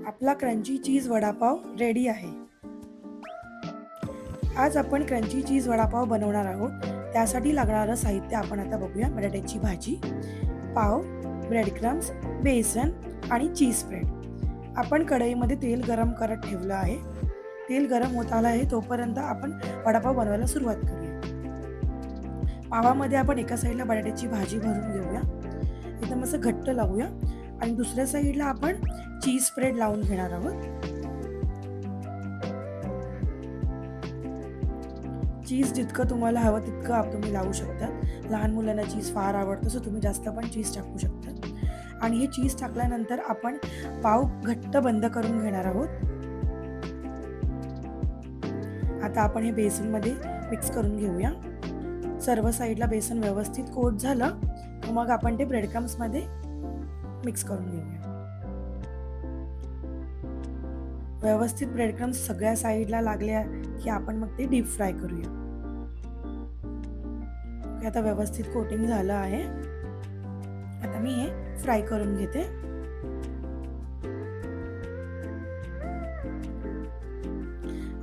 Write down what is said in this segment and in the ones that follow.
आपला क्रंची चीज वडापाव रेडी आहे. आज आपण क्रंची चीज वडापाव बनवणार आहोत. त्यासाठी लागणारं साहित्य आपण आता बघूया. बटाट्याची भाजी, पाव, ब्रेड क्रम्स, बेसन आणि चीज स्प्रेड. आपण कढईमध्ये तेल गरम करत ठेवलं आहे. तेल गरम होत आलं आहे तोपर्यंत आपण वडापाव बनवायला सुरुवात करूया. पावामध्ये आपण एका साईडला बटाट्याची भाजी भरून घेऊया. एकदम असं घट्ट लावूया आणि दुसऱ्या साईडला आपण चीज स्प्रेड लावून घेणार आहोत. चीज जितकं तुम्हाला हवं तितकं तुम्ही लावू शकता. लहान मुलांना चीज फार आवडतं, सो तुम्ही जास्त पण चीज टाकू शकता. आणि हे चीज टाकल्यानंतर आपण पाव घट्ट बंद करून घेणार आहोत. आता आपण हे बेसनमध्ये मिक्स करून घेऊया. सर्व साईडला बेसन व्यवस्थित कोट झालं मग आपण ते ब्रेड क्रम्समध्ये मिक्स करून घेऊया. व्यवस्थित ब्रेड क्रम्स सगळ्या साईडला लागल्या की आपण मग ते डीप फ्राय करूया. आता व्यवस्थित कोटिंग झालं आहे. आता मी हे फ्राय करून घेते.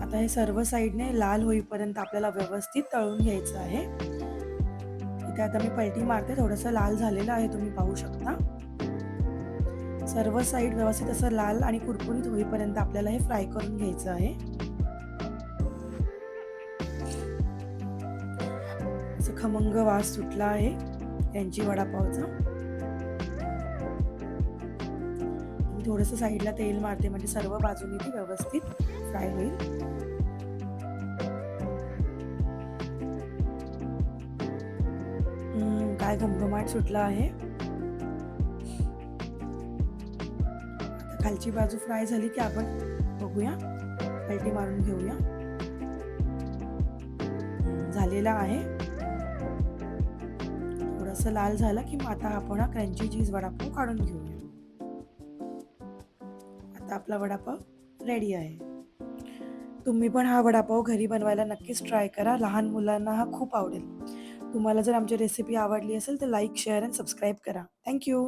आता हे सर्व साईडने लाल होईपर्यंत आपल्याला व्यवस्थित तळून घ्यायचं आहे. इथे आता मी पलटी मारते. थोडंसं लाल झालेलं आहे, तुम्ही पाहू शकता. सर्व साईड व्यवस्थित असं लाल आणि कुरकुरीत होईपर्यंत आपल्याला हे फ्राय करून घ्यायचं आहे. असं खमंग वास सुटला आहे यांची वडापावचा. थोडंसं साईडला तेल मारते म्हणजे सर्व बाजूनी ती व्यवस्थित फ्राय होईल. काय घमघमाट सुटला आहे. आता खालची बाजू फ्राय झाली की आपण बघूया, पलटी मारून घेऊया. झालेला आहे. थोडंसं लाल झालं की मग आता आपण क्रंची चीज वडापाव काढून घेऊया. आता आपला वडापाव रेडी आहे. तुम्ही पण हा वडापाव घरी बनवायला नक्कीच ट्राय करा. लहान मुलांना हा खूप आवडेल. तुम्हाला जर आमची रेसिपी आवडली असेल तर लाईक, शेअर आणि सबस्क्राईब करा. थँक्यू.